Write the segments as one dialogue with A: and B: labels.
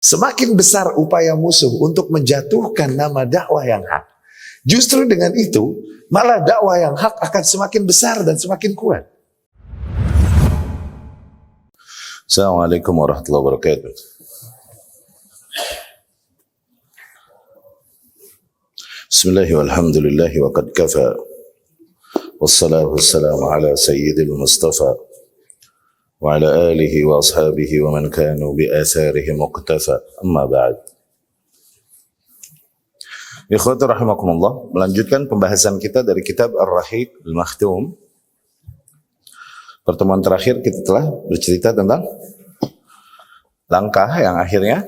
A: Semakin besar upaya musuh untuk menjatuhkan nama dakwah yang hak. Justru dengan itu, malah dakwah yang hak akan semakin besar dan semakin kuat. Assalamualaikum warahmatullahi wabarakatuh. Bismillahi walhamdulillahi wa qad kafa. Wassalatu wassalamu ala sayyidil mustafa. Wa ala alihi wa ashabihi wa man kanu bi atharihi muqtafa. Amma ba'd. Ikhwati rahimakumullah, melanjutkan pembahasan kita dari kitab Ar-Rahiq Al-Makhtum. Pertemuan terakhir kita telah bercerita tentang langkah yang akhirnya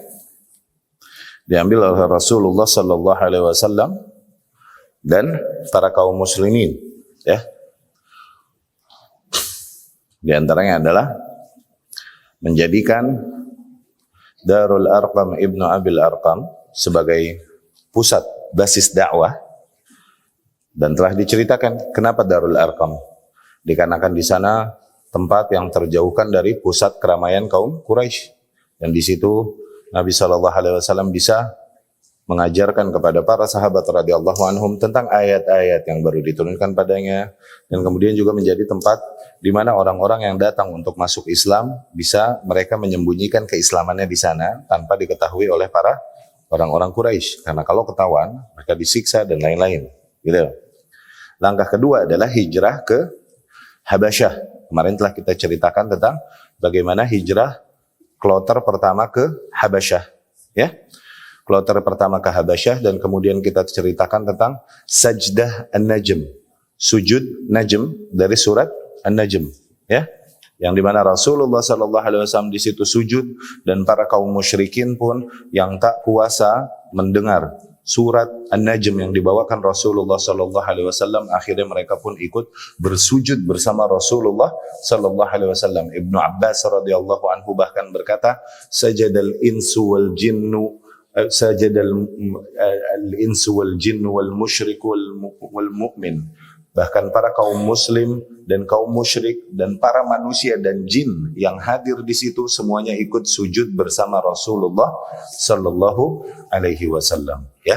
A: diambil oleh Rasulullah sallallahu alaihi wasallam dan para kaum muslimin, ya. Di antaranya adalah menjadikan Darul Arqam Ibnu Abil Arqam sebagai pusat basis dakwah, dan telah diceritakan kenapa Darul Arqam, dikarenakan di sana tempat yang terjauhkan dari pusat keramaian kaum Quraisy, dan di situ Nabi Shallallahu Alaihi Wasallam bisa mengajarkan kepada para sahabat radhiyallahu anhum tentang ayat-ayat yang baru diturunkan padanya, dan kemudian juga menjadi tempat di mana orang-orang yang datang untuk masuk Islam bisa mereka menyembunyikan keislamannya di sana tanpa diketahui oleh para orang-orang Quraisy, karena kalau ketahuan mereka disiksa dan lain-lain. Gitu. Langkah kedua adalah hijrah ke Habasyah. Kemarin telah kita ceritakan tentang bagaimana hijrah kloter pertama ke Habasyah, ya. Kloter pertama ke Habasyah, dan kemudian kita ceritakan tentang Sajdah An-Najm, sujud Najm dari surat An-Najm, ya. Yang dimana Rasulullah Sallallahu Alaihi Wasallam di situ sujud, dan para kaum musyrikin pun yang tak kuasa mendengar surat An-Najm yang dibawakan Rasulullah Sallallahu Alaihi Wasallam, akhirnya mereka pun ikut bersujud bersama Rasulullah Sallallahu Alaihi Wasallam. Ibnu Abbas radhiyallahu anhu bahkan berkata, sajadal insu wal jinnu sajadal insu wal jinnu wal musyrik wal mu'min. Bahkan para kaum muslim dan kaum musyrik dan para manusia dan jin yang hadir di situ semuanya ikut sujud bersama Rasulullah sallallahu alaihi wasallam, ya.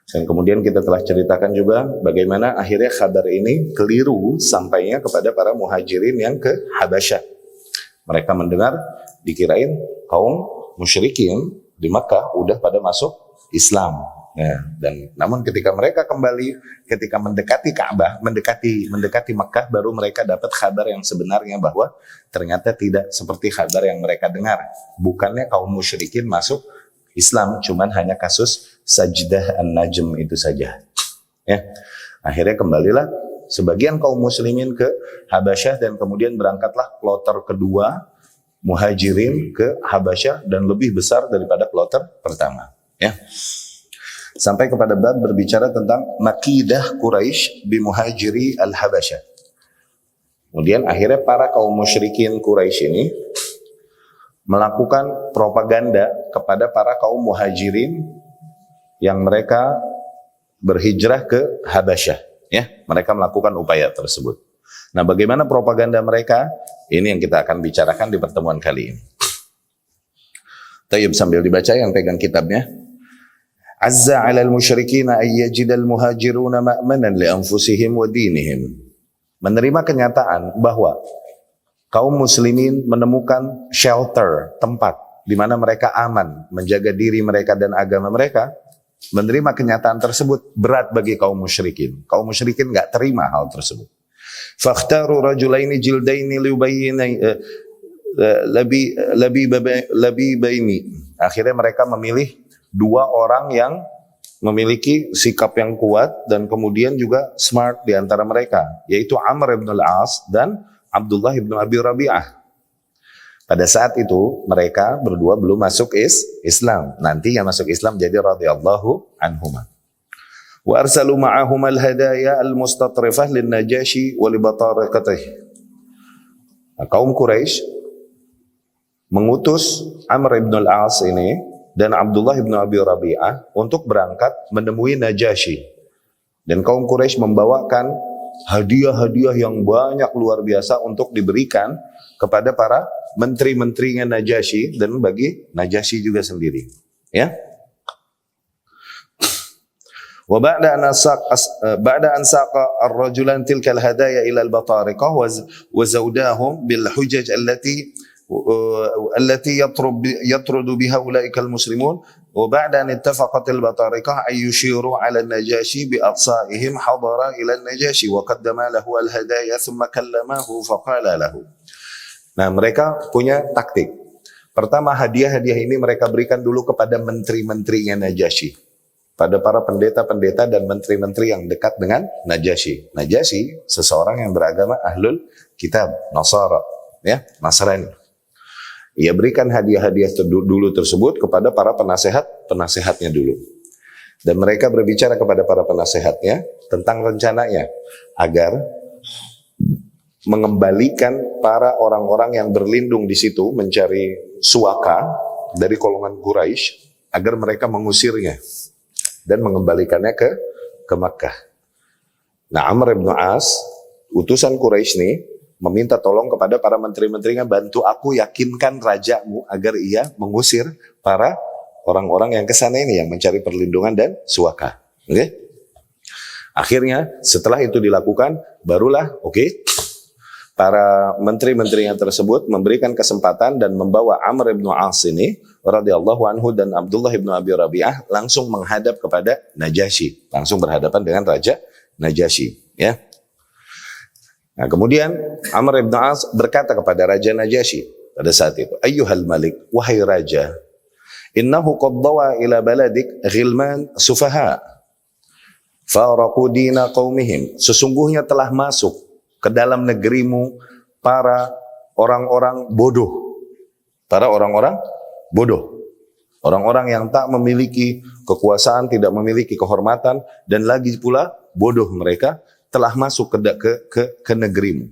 A: Dan kemudian kita telah ceritakan juga bagaimana akhirnya kabar ini keliru sampainya kepada para muhajirin yang ke Habasyah. Mereka mendengar dikirain kaum musyrikin di Makkah udah pada masuk Islam. Ya, dan namun ketika mereka kembali, ketika mendekati Ka'bah, mendekati Makkah, baru mereka dapat kabar yang sebenarnya bahwa ternyata tidak seperti kabar yang mereka dengar. Bukannya kaum musyrikin masuk Islam, cuman hanya kasus Sajdah An-Najm itu saja. Ya. Akhirnya kembalilah sebagian kaum muslimin ke Habasyah, dan kemudian berangkatlah kloter kedua muhajirin ke Habasyah, dan lebih besar daripada kloter pertama. Ya. Sampai kepada bab berbicara tentang makidah Quraisy bi muhajiri al-Habasyah. Kemudian akhirnya para kaum musyrikin Quraisy ini melakukan propaganda kepada para kaum muhajirin yang mereka berhijrah ke Habasyah, ya. Mereka melakukan upaya tersebut. Nah, bagaimana propaganda mereka? Ini yang kita akan bicarakan di pertemuan kali ini. Tayyib, sambil dibaca yang pegang kitabnya. Azza 'alal musyrikin ay yajidal muhajiruna ma'manan li anfusihim wa dinihim. Menerima kenyataan bahwa kaum muslimin menemukan shelter, tempat di mana mereka aman menjaga diri mereka dan agama mereka. Menerima kenyataan tersebut berat bagi kaum musyrikin. Kaum musyrikin enggak terima hal tersebut. Fakhtaru rajulaini jildaini liubayyinai labibaini. Akhirnya mereka memilih dua orang yang memiliki sikap yang kuat dan kemudian juga smart di antara mereka, yaitu Amr ibn al-As dan Abdullah ibn Abi Rabi'ah. Pada saat itu mereka berdua belum masuk Islam. Nanti yang masuk Islam jadi radhiyallahu anhuma. Wa arsalu ma'ahum al-hadaya al-mustatrifah lin-Najashi wa li bataraqatihi. Kaum Quraisy mengutus Amr ibn al-As ini dan Abdullah ibn Abi Rabi'ah untuk berangkat menemui Najasyi. Dan kaum Quraisy membawakan hadiah-hadiah yang banyak luar biasa untuk diberikan kepada para menteri-menterinya Najasyi dan bagi Najasyi juga sendiri. Ya. Wa ba'da an saqa ar-rajulan tilka al-hadaya ila al-batariqah wa zawdahum bil hujaj allati yatrudu biha ulaika al-muslimun wa ba'da an ittafaqat al-batariqah ay yushiru ala an-najashi bi aqsaihim hadara ila an-najashi wa qaddama lahu al-hadaya thumma kallamahu faqala lahu. Nah, mereka punya taktik. Pertama, hadiah-hadiah ini mereka berikan dulu kepada menteri-menterinya Najasyi, pada para pendeta-pendeta dan menteri-menteri yang dekat dengan Najasyi. Najasyi seseorang yang beragama Ahlul Kitab, Nasara, ya, Nasrani. Ia berikan hadiah-hadiah dulu tersebut kepada para penasehatnya dulu. Dan mereka berbicara kepada para penasehatnya tentang rencananya agar mengembalikan para orang-orang yang berlindung di situ mencari suaka dari golongan Quraisy agar mereka mengusirnya dan mengembalikannya ke Makkah. Nah, Amr bin As, utusan Quraisy ini, meminta tolong kepada para menteri-menterinya, bantu aku yakinkan rajamu agar ia mengusir para orang-orang yang kesana ini, yang mencari perlindungan dan suaka. Okay? Akhirnya, setelah itu dilakukan, barulah para menteri-menterinya tersebut memberikan kesempatan dan membawa Amr bin As ini radhiyallahu anhu dan Abdullah bin Abi Rabi'ah langsung menghadap kepada Najasyi, langsung berhadapan dengan Raja Najasyi, ya. Nah, kemudian Amr bin As berkata kepada Raja Najasyi pada saat itu, "Ayyuhal Malik, wahai raja, innahu qad dawa ila baladik ghilman sufaha faraqu dina qaumihim." Sesungguhnya telah masuk ke dalam negerimu para orang-orang bodoh. Para orang-orang bodoh. Orang-orang yang tak memiliki kekuasaan, tidak memiliki kehormatan, dan lagi pula bodoh mereka telah masuk ke negerimu.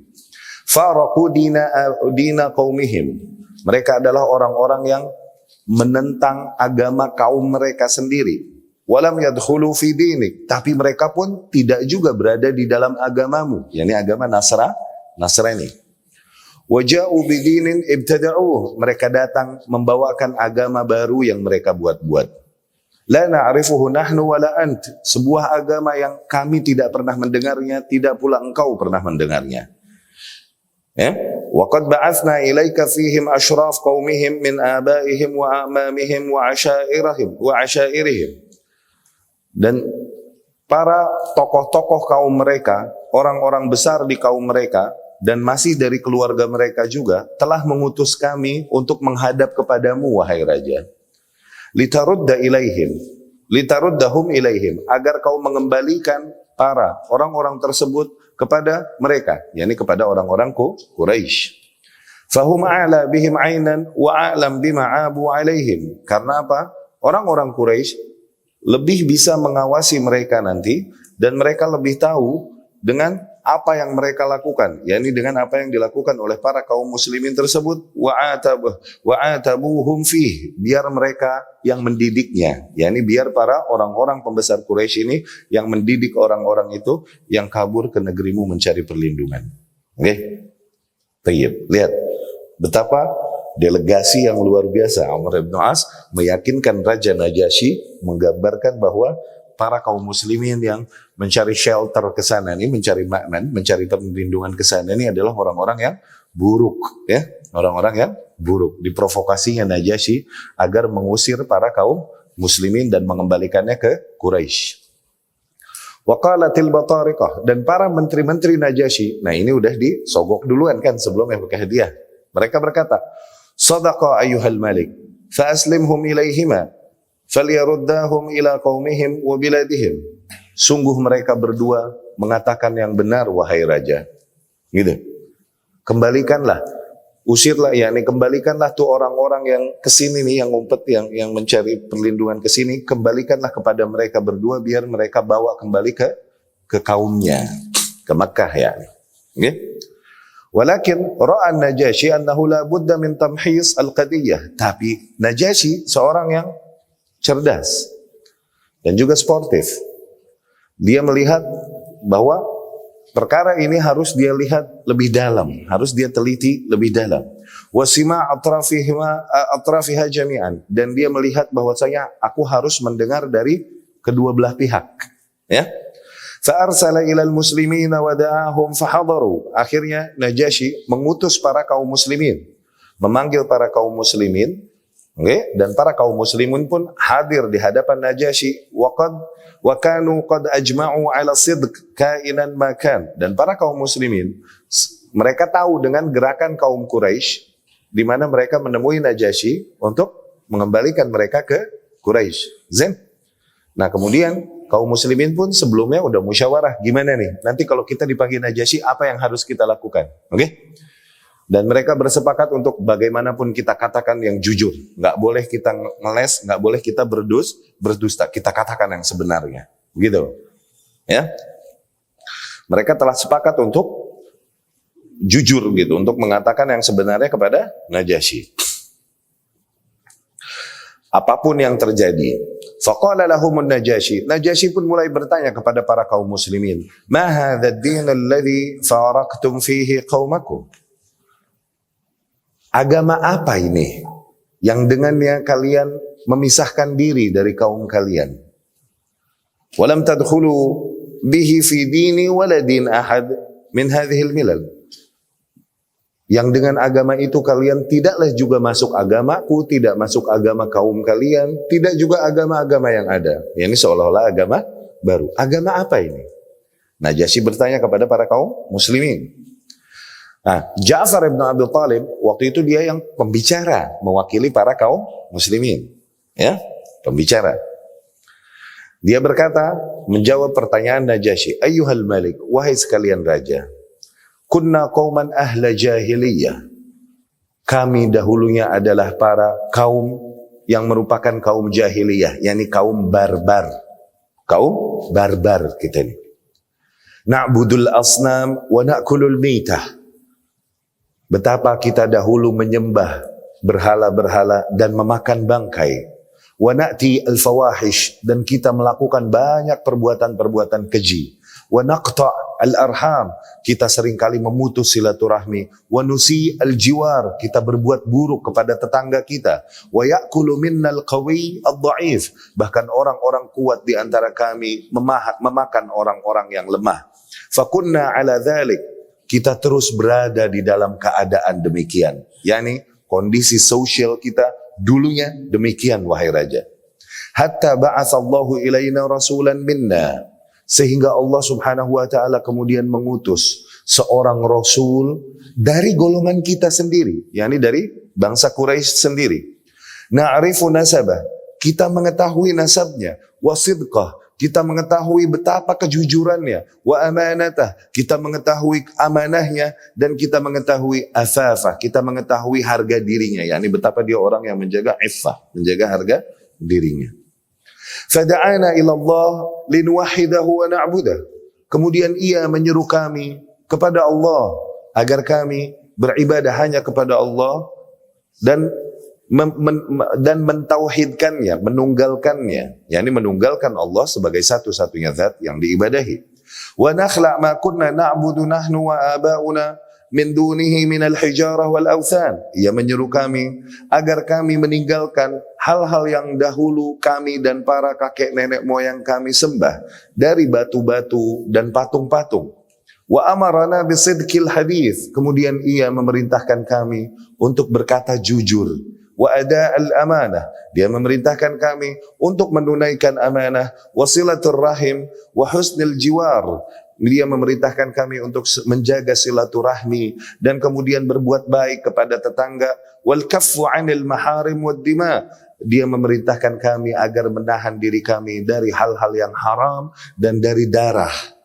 A: Faraqu dina qaumihim. Mereka adalah orang-orang yang menentang agama kaum mereka sendiri. Walam yadkhulu fi dinik, tapi mereka pun tidak juga berada di dalam agamamu, yakni agama Nasrani. Waja'u bidinin ibtada'uh, mereka datang membawakan agama baru yang mereka buat-buat. La na'rifuhu nahnu wala ant, sebuah agama yang kami tidak pernah mendengarnya, tidak pula engkau pernah mendengarnya. Ya? Wa qad ba'athna ilaika fihim ashraf qaumihim min abaihim wa amamihim wa asyairihim. Dan para tokoh-tokoh kaum mereka, orang-orang besar di kaum mereka, dan masih dari keluarga mereka juga, telah mengutus kami untuk menghadap kepadamu, wahai raja. Litaruddahum ilaihim, agar kau mengembalikan para orang-orang tersebut kepada mereka, yakni kepada orang-orang Quraisy. Fahum a'la bihim 'ainan wa a'lam bima 'abu 'alaihim. Karena apa? Orang-orang Quraisy lebih bisa mengawasi mereka nanti, dan mereka lebih tahu dengan apa yang mereka lakukan, yakni dengan apa yang dilakukan oleh para kaum muslimin tersebut. Wa atabuhum fih, biar mereka yang mendidiknya, yakni biar para orang-orang pembesar Quraisy ini yang mendidik orang-orang itu yang kabur ke negerimu mencari perlindungan. Oke, Tayyib. Lihat betapa delegasi yang luar biasa Amr bin As meyakinkan Raja Najasyi, menggambarkan bahwa para kaum muslimin yang mencari shelter ke sana ini, mencari maknan, mencari perlindungan ke sana ini adalah orang-orang yang buruk, ya, orang-orang yang buruk. Diprovokasinya Najasyi agar mengusir para kaum muslimin dan mengembalikannya ke Quraisy. Wa qalatil batariqah, dan para menteri-menteri Najasyi, nah ini udah disogok duluan kan sebelum yang pakai hadiah. Mereka berkata, "Sadaqa ayyuhal malik, fa aslimhum ilaihima, falyaruddahum ila qaumihim wa biladihim." Sungguh mereka berdua mengatakan yang benar, wahai raja. Gitu. Kembalikanlah, usirlah, yakni kembalikanlah tuh orang-orang yang kesini nih, yang ngumpet, yang mencari perlindungan kesini, kembalikanlah kepada mereka berdua, biar mereka bawa kembali ke kaumnya, ke Makkah, ya. Gitu. Walakin ra'a Najasyi annahu la budda min tamhis al-qadiyah. Tapi Najasyi seorang yang cerdas dan juga sportif. Dia melihat bahwa perkara ini harus dia lihat lebih dalam, harus dia teliti lebih dalam. Wasima atrafiha jami'an, dan dia melihat bahwasanya aku harus mendengar dari kedua belah pihak. Ya. Fa'arsala ilal muslimina wa da'ahum fahadaru. Akhirnya Najasyi mengutus para kaum muslimin, memanggil para kaum muslimin, okay? Dan para kaum muslimin pun hadir di hadapan Najasyi. Wa kanu qad ajma'u ala sidq kainan makan. Dan para kaum muslimin, mereka tahu dengan gerakan kaum Quraisy, di mana mereka menemui Najasyi untuk mengembalikan mereka ke Quraisy. Zain. Nah kemudian kaum muslimin pun sebelumnya udah musyawarah, gimana nih? Nanti kalau kita dipanggil Najasyi, apa yang harus kita lakukan? Oke? Dan mereka bersepakat untuk bagaimanapun kita katakan yang jujur. Nggak boleh kita ngeles, nggak boleh kita berdusta. Kita katakan yang sebenarnya. Begitu. Ya? Mereka telah sepakat untuk jujur gitu, untuk mengatakan yang sebenarnya kepada Najasyi. Apapun yang terjadi. Faqala lahumun Najasyi. Najasyi pun mulai bertanya kepada para kaum muslimin. Ma hadha ad-din alladhi faraqtum fihi qaumakum? Agama apa ini yang dengannya kalian memisahkan diri dari kaum kalian? Walam tadkhulu bihi fi dini wala din ahad min hadhihi al-milal. Yang dengan agama itu kalian tidaklah juga masuk agamaku, tidak masuk agama kaum kalian, tidak juga agama-agama yang ada. Ya, ini seolah-olah agama baru. Agama apa ini? Najasyi bertanya kepada para kaum muslimin. Nah, Ja'far ibn Abi Thalib waktu itu dia yang pembicara, mewakili para kaum muslimin. Ya, pembicara. Dia berkata, menjawab pertanyaan Najasyi, ayyuhal malik, wahai sekalian raja. Kunna qauman ahla jahiliyah. Kami dahulunya adalah para kaum yang merupakan kaum jahiliyah, yakni kaum barbar. Kaum barbar kita ini. Na'budul asnam wa na'kulul mitah. Betapa kita dahulu menyembah berhala-berhala dan memakan bangkai. Wa na'ti al-fawahish, dan kita melakukan banyak perbuatan-perbuatan keji. Wa naqta' al-arham, kita seringkali memutus silaturahmi. Wa nusi al-jiwar, kita berbuat buruk kepada tetangga kita. Wa ya'kulu minnal qawi ad-dha'if, bahkan orang-orang kuat di antara kami memakan orang-orang yang lemah. Fakunna ala dhalik, kita terus berada di dalam keadaan demikian. Yani kondisi sosial kita dulunya demikian, wahai raja. Hatta ba'atsallahu ilaina rasulan minna, sehingga Allah subhanahu wa ta'ala kemudian mengutus seorang rasul dari golongan kita sendiri, yakni dari bangsa Quraisy sendiri. Na'rifu nasabah, kita mengetahui nasabnya. Wa sidqah, kita mengetahui betapa kejujurannya. Wa amanatah, kita mengetahui amanahnya. Dan kita mengetahui afafah, kita mengetahui harga dirinya, yakni betapa dia orang yang menjaga iffah, menjaga harga dirinya. Fada'ana ila Allah linuwahidahu wa na'budah. Kemudian ia menyeru kami kepada Allah agar kami beribadah hanya kepada Allah dan mentauhidkannya, menunggalkannya, yakni menunggalkan Allah sebagai satu-satunya zat yang diibadahi. Wa nakhla' ma kunna na'budu nahnu wa aba'una min dunihi minal hijarah wal awthan. Ia menyeru kami agar kami meninggalkan hal-hal yang dahulu kami dan para kakek nenek moyang kami sembah dari batu-batu dan patung-patung. Wa amarana bisidqil hadith, kemudian ia memerintahkan kami untuk berkata jujur. Wa ada'al amanah, dia memerintahkan kami untuk menunaikan amanah. Wasilatul rahim wa husnil jiwar, dia memerintahkan kami untuk menjaga silaturahmi dan kemudian berbuat baik kepada tetangga. Wal kaffu 'anil maharim wad dima, dia memerintahkan kami agar menahan diri kami dari hal-hal yang haram dan dari darah.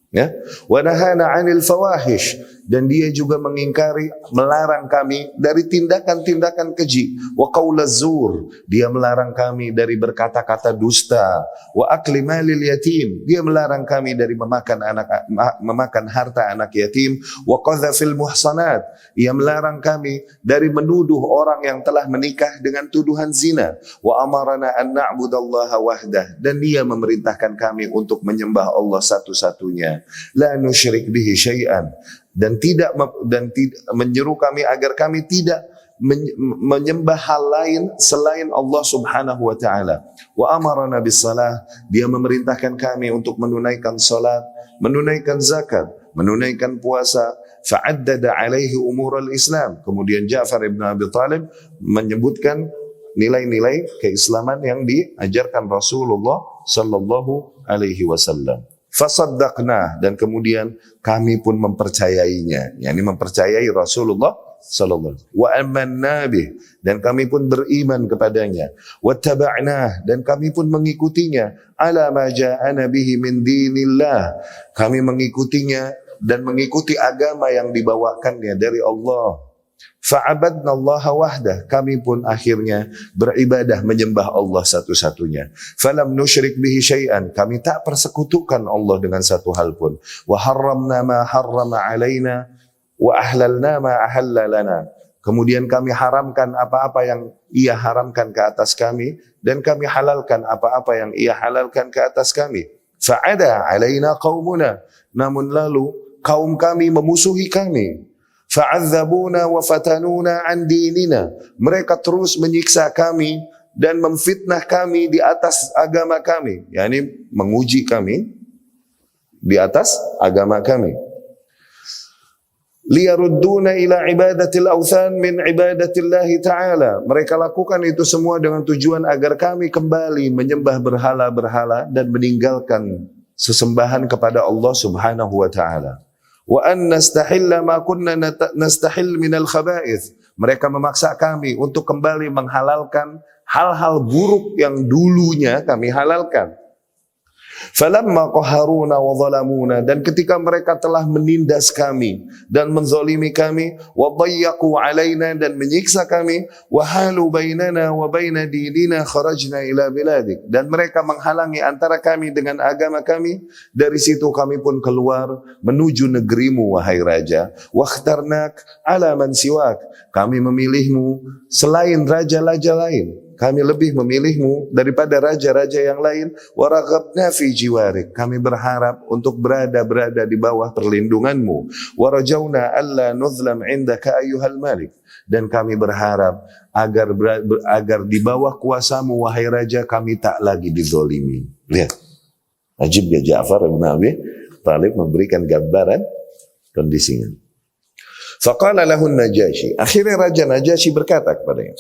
A: Ya, wa nahana 'anil fawahish, dan dia juga mengingkari, melarang kami dari tindakan-tindakan keji. Wa qaulaz zur, dia melarang kami dari berkata-kata dusta. Wa akli malil yatim, dia melarang kami dari memakan harta anak yatim. Wa qadzafil muhsanat, ia melarang kami dari menuduh orang yang telah menikah dengan tuduhan zina. Wa amarana an na'budallaha wahdah, dan dia memerintahkan kami untuk menyembah Allah satu-satunya. La nusyrik bihi syai'an, dan tidak menyeru kami agar kami tidak menyembah hal lain selain Allah Subhanahu wa taala. Wa amarana bis salah, dia memerintahkan kami untuk menunaikan salat, menunaikan zakat, menunaikan puasa. Fa'addada alaihi umur al-Islam. Kemudian Ja'far ibn Abi Talib menyebutkan nilai-nilai keislaman yang diajarkan Rasulullah sallallahu alaihi wasallam. Fasaddaqna, dan kemudian kami pun mempercayainya, yakni mempercayai Rasulullah sallallahu alaihi wasallam. Wa amanna bih, dan kami pun beriman kepadanya. Wattaba'na, dan kami pun mengikutinya. Ala ma ja'ana bihi min dinillah, kami mengikutinya dan mengikuti agama yang dibawakannya dari Allah. Fa'abadna Allah wahdah, kami pun akhirnya beribadah menyembah Allah satu-satunya. Falam nusyrik bihi syai'an, kami tak persekutukan Allah dengan satu hal pun. Wa harramna ma harrama alaina wa ahlalna ma ahalla lana, kemudian kami haramkan apa-apa yang ia haramkan ke atas kami, dan kami halalkan apa-apa yang ia halalkan ke atas kami. Fa'ada alaina qaumuna, namun lalu kaum kami memusuhi kami. Fa'adzabuna wa fatanuna an dinina, mereka terus menyiksa kami dan memfitnah kami di atas agama kami, yakni menguji kami di atas agama kami. Liyarudduna ila ibadatil authan min ibadatillahi ta'ala, mereka lakukan itu semua dengan tujuan agar kami kembali menyembah berhala-berhala dan meninggalkan sesembahan kepada Allah Subhanahu wa taala. Wa an nastahilla ma kunna nastahil minal khaba'ith, mereka memaksa kami untuk kembali menghalalkan hal-hal buruk yang dulunya kami halalkan. Falamma qaharuna wa zalamuna, dan ketika mereka telah menindas kami dan menzalimi kami, wa dayyaqu alaina, dan menyiksa kami, wa halu bainana wa baina dinina kharajna ila biladik, dan mereka menghalangi antara kami dengan agama kami, dari situ kami pun keluar menuju negerimu wahai raja. Wa ikhtarnak ala man siwak, kami memilihmu selain raja-raja lain, kami lebih memilihmu daripada raja-raja yang lain. Waraghabna fi jiwarik, kami berharap untuk berada di bawah perlindunganmu. Warajawna alla nuzlam indaka ayyuhal malik, dan kami berharap agar di bawah kuasamu wahai raja kami tak lagi dizolimi. Lihat, ajib ya, Ja'far bin Abi Talib memberikan gambaran kondisinya. Faqala lahu Najasyi, akhirnya Raja Najasyi berkata kepadanya,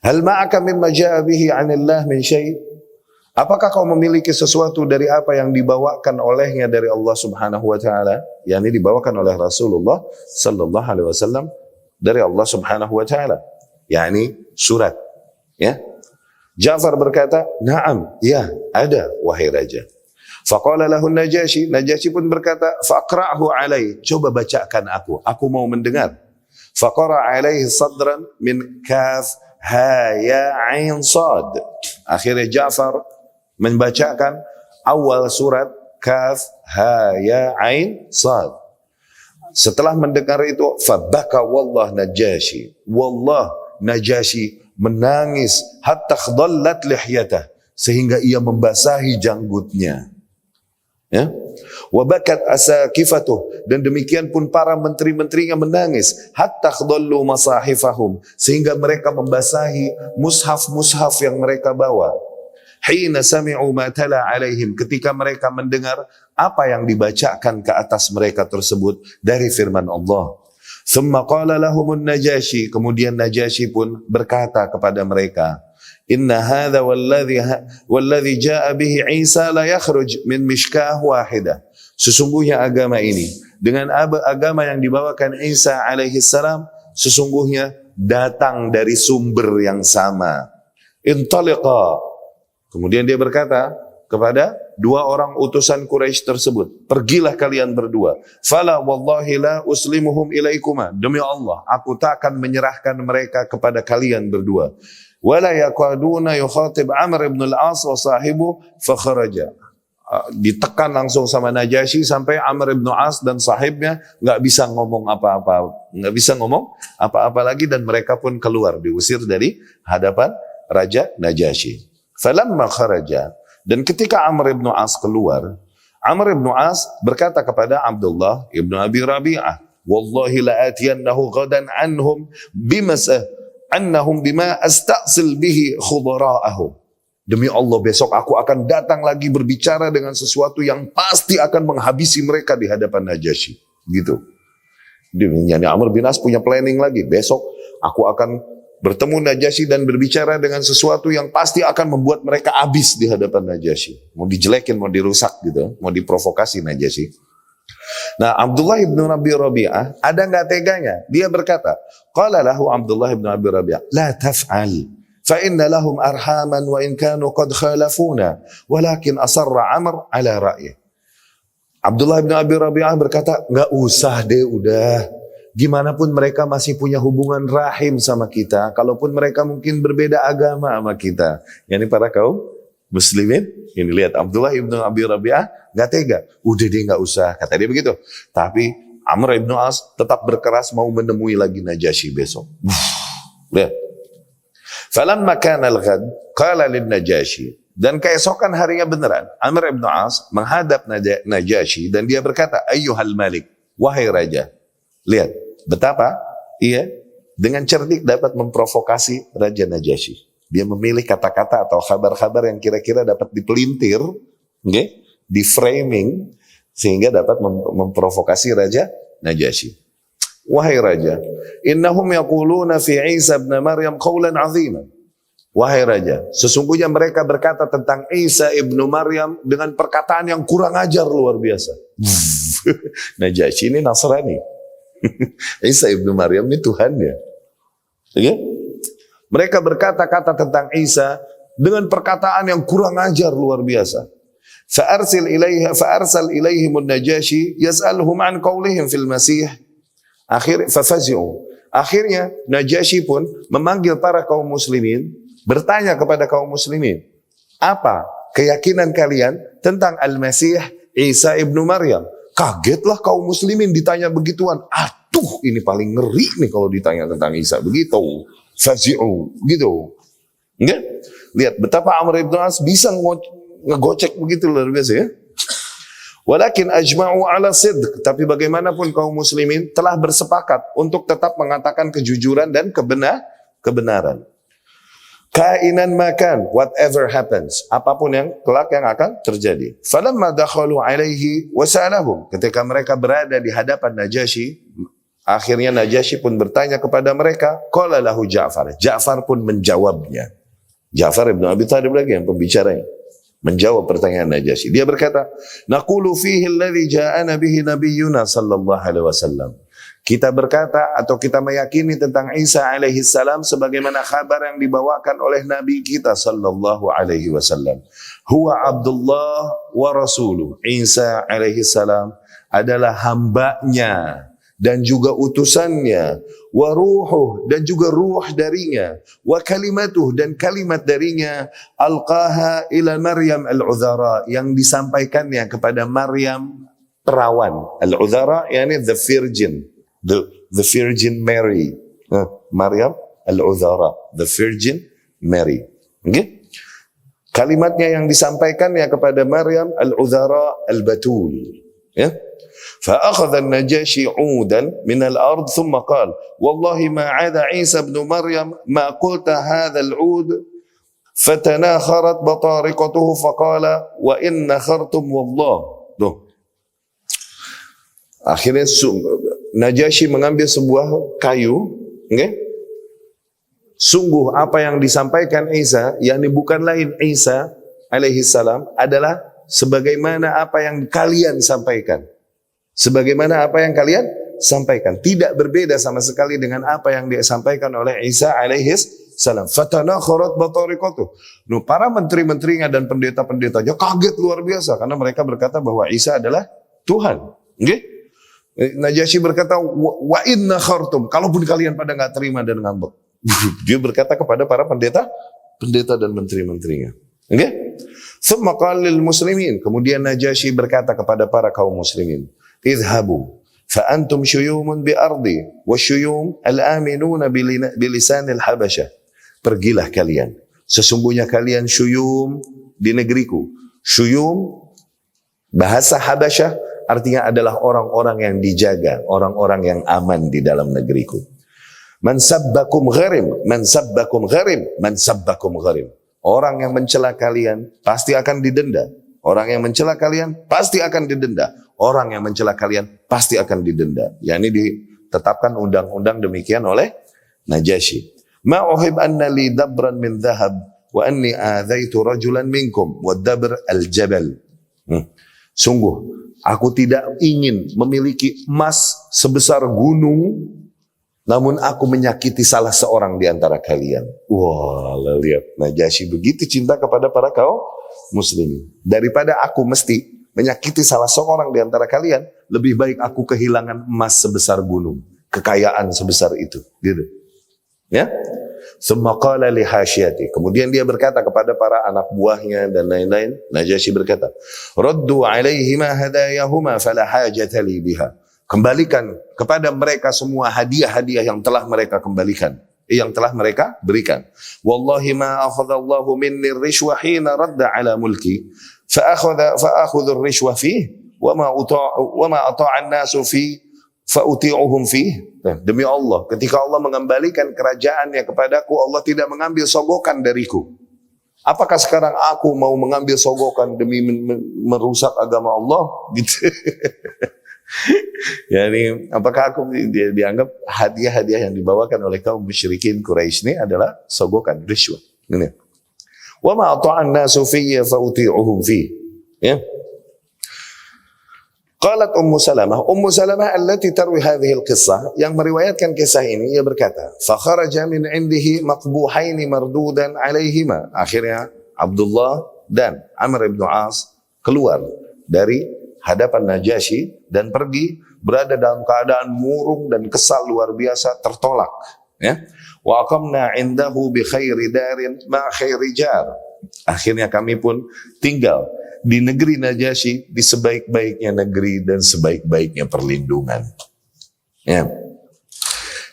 A: hal ma'aka mimma ja'a bihi 'anillah min syai'? Apakah kau memiliki sesuatu dari apa yang dibawakan olehnya dari Allah Subhanahu wa taala, yakni dibawakan oleh Rasulullah sallallahu alaihi wasallam dari Allah Subhanahu wa taala, yakni surat, ya. Ja'far berkata, "Na'am, ya, ada wahai raja." Faqala lahu Najasyi, Najasyi pun berkata, "Faqra'hu 'alai, coba bacakan aku mau mendengar." Faqara 'alaihi sadran min kaf ha ya ain sad. Akhirnya Ja'far membacakan awal surat kaf ha ya ain sad. Setelah mendengar itu, fabaka wallah Najasyi, wallah Najasyi menangis hatta khadallat lihyatah, sehingga ia membasahi janggutnya, ya. Wabakat asakifatuh, dan demikian pun para menteri-menterinya menangis hatta khadallu masahifahum, sehingga mereka membasahi mushaf-mushaf yang mereka bawa. Hina sami'u ma tala alaihim, ketika mereka mendengar apa yang dibacakan ke atas mereka tersebut dari firman Allah. Thumma qala lahumun Najasyi, kemudian Najasyi pun berkata kepada mereka, inna hadha walladhi ja'a bihi Isa la yakhruj min mishkah wahidah. Sesungguhnya agama ini dengan agama yang dibawakan Isa alaihi salam sesungguhnya datang dari sumber yang sama. Intaliqa. Kemudian dia berkata kepada dua orang utusan Quraisy tersebut, pergilah kalian berdua. Fala wallahi la uslimuhum ilaikuma. Demi Allah, aku tak akan menyerahkan mereka kepada kalian berdua. Wala yaqaduna yukhatib Amr ibn al-As wa sahibu fakharaja. Ditekan langsung sama Najasyi sampai Amr ibn As dan sahibnya nggak bisa ngomong apa-apa lagi, dan mereka pun keluar, diusir dari hadapan Raja Najasyi. Falamma kharaja, dan ketika Amr ibn As keluar, Amr ibn As berkata kepada Abdullah ibn Abi Rabi'ah, wallahi la atiyannahu ghadan anhum bima asta'sil bihi khudara'ahum. Demi Allah, besok aku akan datang lagi berbicara dengan sesuatu yang pasti akan menghabisi mereka di hadapan Najasyi. Gitu. Yani Amr bin As punya planning lagi. Besok aku akan bertemu Najasyi dan berbicara dengan sesuatu yang pasti akan membuat mereka habis di hadapan Najasyi. Mau dijelekin, mau dirusak gitu. Mau diprovokasi Najasyi. Nah, Abdullah ibn Abi Rabi'ah ada nggak teganya? Dia berkata, qala lahu Abdullah ibn Abi Rabi'ah, la taf'al. فإن لهم أرحاما وإن كانوا قد خالفونا ولكن أصر عمر على رأيه. Abdullah bin Abi Rabi'ah berkata, nggak usah deh, udah. Gimana pun mereka masih punya hubungan rahim sama kita, kalaupun mereka mungkin berbeda agama sama kita. Yani para kaum muslimin, ini lihat Abdullah bin Abi Rabi'ah nggak tega. Udah deh, nggak usah, kata dia begitu. Tapi Amr bin As tetap berkeras mau menemui lagi Najasyi besok. Lihat. Falamma kana al-ghad qala lin-Najasyi, dan keesokan harinya beneran Amr ibn As menghadap Najasyi dan dia berkata, ayyuhal malik, wahai raja. Lihat betapa ia dengan cerdik dapat memprovokasi Raja Najasyi. Dia memilih kata-kata atau kabar-kabar yang kira-kira dapat dipelintir, okay, di framing sehingga dapat memprovokasi Raja Najasyi. Wahai raja, innahum yaquluna fi Isa ibn Maryam qawlan 'aziman. Wahai raja, sesungguhnya mereka berkata tentang Isa ibnu Maryam dengan perkataan yang kurang ajar luar biasa. Najasyi ini Nasrani. Isa ibnu Maryam ini Tuhannya. Okay? Mereka berkata-kata tentang Isa dengan perkataan yang kurang ajar luar biasa. Fa'arsal ilaihim an-Najasyi yas'aluhum an qawlihim fil Masih. Akhirnya Najasyi pun memanggil para kaum muslimin, bertanya kepada kaum muslimin, apa keyakinan kalian tentang Al-Masih Isa ibnu Maryam? Kagetlah kaum muslimin ditanya begituan. Aduh, ini paling ngeri nih kalau ditanya tentang Isa begitu. Fazi'u, gitu. Enggak? Lihat betapa Amr ibn As bisa ngegocek begitu luar biasa ya. Walakin ajma'u ala sidq, tapi bagaimanapun kaum muslimin telah bersepakat untuk tetap mengatakan kejujuran dan kebenaran. Kainan makan, whatever happens, apapun yang kelak yang akan terjadi. Falamma dakhalu alaihi wasalahum, ketika mereka berada di hadapan Najasyi, akhirnya Najasyi pun bertanya kepada mereka, qala lahu Ja'far. Ja'far pun menjawabnya. Ja'far ibn Abi Thalib lagi yang pembicaranya. Menjawab pertanyaan Najasyi. Dia berkata, naqulu fihi alladhi ja'ana bihi nabiyyuna sallallahu alaihi wasallam. Kita berkata atau kita meyakini tentang Isa alaihi salam sebagaimana kabar yang dibawakan oleh Nabi kita sallallahu alaihi wasallam. Huwa Abdullah wa rasuluh. Isa alaihi salam adalah hambanya dan juga utusannya, wa ruhuh, dan juga ruh darinya, wa kalimatuh, dan kalimat darinya, alqaha ila Maryam al-Udhara, yang disampaikannya kepada Maryam perawan. Al-Udhara yani the virgin, the Virgin Mary. Maryam al-Udhara, the Virgin Mary. Okay? Kalimatnya yang disampaikannya kepada Maryam al-Udhara al-Batul. Ya. فأخذ النجاشي عودا من الأرض ثم قال والله ما عاد عيسى ابن مريم ما قلت هذا العود فتناخرت بطارقته فقال وإن نخرتم والله. Akhirnya Najasyi mengambil sebuah kayu, okay? Sungguh apa yang disampaikan Isa, yakni bukan lain Isa alaihi salam, adalah sebagaimana apa yang kalian sampaikan. Sebagaimana apa yang kalian sampaikan. Tidak berbeda sama sekali dengan apa yang disampaikan oleh Isa alaihi salam. Fatanakharat batariqatuh. Para menteri-menterinya dan pendeta-pendetanya kaget luar biasa karena mereka berkata bahwa Isa adalah Tuhan. Okay? Najasyi berkata, wa inna khartum. Kalaupun kalian pada nggak terima dan ngambek. Dia berkata kepada para pendeta dan menteri-menterinya. Okay? Thumma qala lil muslimin. Kemudian Najasyi berkata kepada para kaum muslimin, idhabu fa antum syuyumun bi ardi wa syuyum al-aminuna bilisanil habasyah. Pergilah kalian. Sesungguhnya kalian syuyum di negeriku. Syuyum bahasa Habasyah artinya adalah orang-orang yang dijaga, orang-orang yang aman di dalam negeriku. Man sabbakum gharim, man sabbakum gharim, man sabbakum gharim. Orang yang mencela kalian pasti akan didenda. Orang yang mencela kalian pasti akan didenda. Orang yang mencela kalian pasti akan didenda. Ya, ini ditetapkan undang-undang demikian oleh Najasyi. Ma uhib anna li dabran min dhahab wa anni adhaitu rajulan minkum wa dabr al-jabal. Sungguh, aku tidak ingin memiliki emas sebesar gunung, namun aku menyakiti salah seorang di antara kalian. Wah, lihat Najasyi begitu cinta kepada para kaum muslimin. Daripada aku mesti menyakiti salah seorang di antara kalian, lebih baik aku kehilangan emas sebesar gunung, kekayaan sebesar itu. Gitu. Ya. Tsumma qala li hasyiyati. Kemudian dia berkata kepada para anak buahnya dan lain-lain. Najasyi berkata, "Raddu 'alaihima hadayahuma fala hajata li biha." Kembalikan kepada mereka semua hadiah-hadiah yang telah mereka kembalikan, yang telah mereka berikan. Wallahi ma akhadallahu minni ar-rishwa hina radda 'ala mulki fa akhudhu ar-rishwa fihi wa ma ata'a an-nasu fi fa uti'uhum fihi. Demi Allah, ketika Allah mengembalikan kerajaannya kepadaku, Allah tidak mengambil sogokan dariku. Apakah sekarang aku mau mengambil sogokan demi merusak agama Allah? Gitu. Yani, apakah aku dianggap hadiah-hadiah yang dibawakan oleh kaum musyrikin Quraisy ini adalah sogokan, rishwah. Ini. Wa ma ata'an nasu fiyya fa uti'uhum fihi. Ya. Qalat Ummu Salamah allati tarwi hadhihi al-qissah, yang meriwayatkan kisah ini, ia berkata, fa kharaja min indihi maqbuhaini mardudan alaihima. Akhirnya Abdullah dan Amr ibn As keluar dari hadapan Najasyi dan pergi, berada dalam keadaan murung dan kesal luar biasa, tertolak. Ya. Wa aqamna indahu bi khairi darin ma khairi jar. Akhirnya kami pun tinggal di negeri Najasyi, di sebaik-baiknya negeri dan sebaik-baiknya perlindungan. Ya.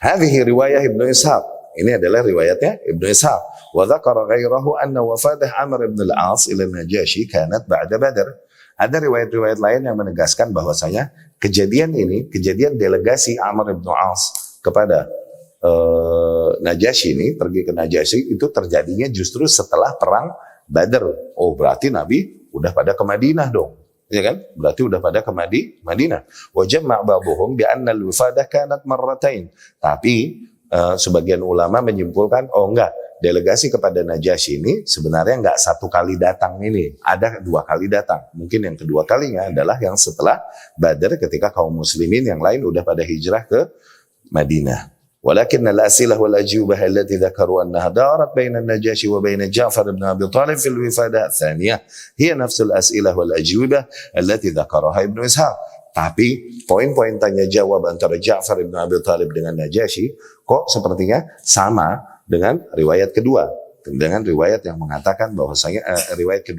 A: Hadhihi riwayah Ibnu Ishaq. Ini adalah riwayatnya Ibnu Ishaq. Wa dzakara ghairahu anna wafadah Amr ibn al-As ila Najasyi kanat ba'da Badr. Ada riwayat-riwayat lain yang menegaskan bahwasanya kejadian ini, kejadian delegasi Amr ibn al-As kepada Najasyi ini, pergi ke Najasyi, itu terjadinya justru setelah perang Badr. Oh, berarti Nabi udah pada ke Madinah dong, ya kan? Berarti udah pada ke Madinah. Wa jama' ba'dhum bi anna al-wifadah kanat marratain. Tapi sebagian ulama menyimpulkan, oh enggak, delegasi kepada Najasyi ini sebenarnya enggak satu kali datang ini, ada dua kali datang. Mungkin yang kedua kalinya adalah yang setelah Badr, ketika kaum muslimin yang lain udah pada hijrah ke Madinah. ولكن الأسئلة والأجوبة التي ذكروا أنها دارت بين النجاشي وبين جعفر بن أبي طالب في الوفادة الثانية هي نفس الأسئلة والأجوبة التي ذكرها ابن إسحاق. Tapi poin-poin tanya jawab antara Ja'far ibn Abi Talib dengan Najasyi kok sepertinya sama dengan riwayat kedua, dengan riwayat yang mengatakan bahwasanya riwayat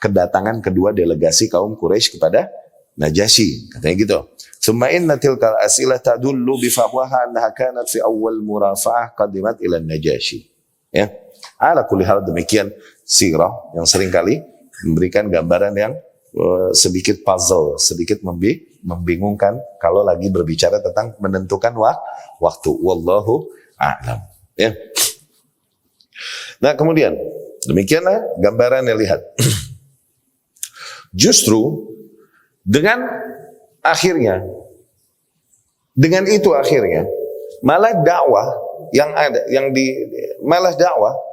A: kedatangan kedua delegasi kaum Quraisy kepada Najasyi, katanya gitu. Summa inna tilkal asilah tadullu bifahwaha annaha kanat fi awal murafa'ah qadimat ila Najasyi. Ya. Ala kulli hal, demikian sirah yang seringkali memberikan gambaran yang sedikit puzzle, sedikit membingungkan kalau lagi berbicara tentang menentukan waktu. Wallahu a'lam. Ya. Nah, kemudian demikianlah gambarannya, lihat. Justru dengan itu akhirnya malah dakwah yang ada,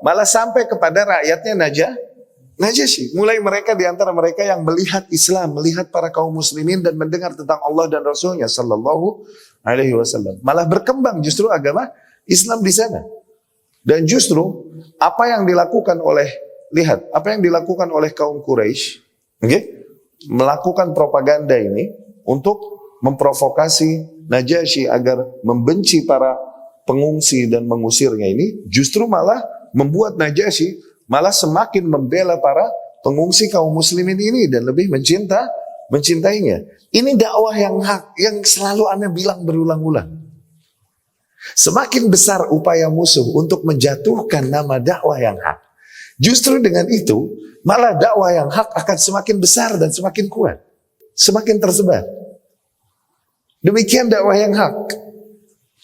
A: malah sampai kepada rakyatnya Najasyi. Mulai mereka di antara mereka yang melihat Islam, melihat para kaum muslimin dan mendengar tentang Allah dan Rasulnya sallallahu alaihi wasallam. Malah berkembang justru agama Islam di sana. Dan justru apa yang dilakukan oleh kaum Quraisy, melakukan propaganda ini untuk memprovokasi Najasyi agar membenci para pengungsi dan mengusirnya ini, justru malah membuat Najasyi malah semakin membela para pengungsi kaum muslimin ini dan lebih mencintainya. Ini dakwah yang hak, yang selalu Anda bilang berulang-ulang. Semakin besar upaya musuh untuk menjatuhkan nama dakwah yang hak, justru dengan itu malah dakwah yang hak akan semakin besar dan semakin kuat, semakin tersebar. Demikian dakwah yang hak.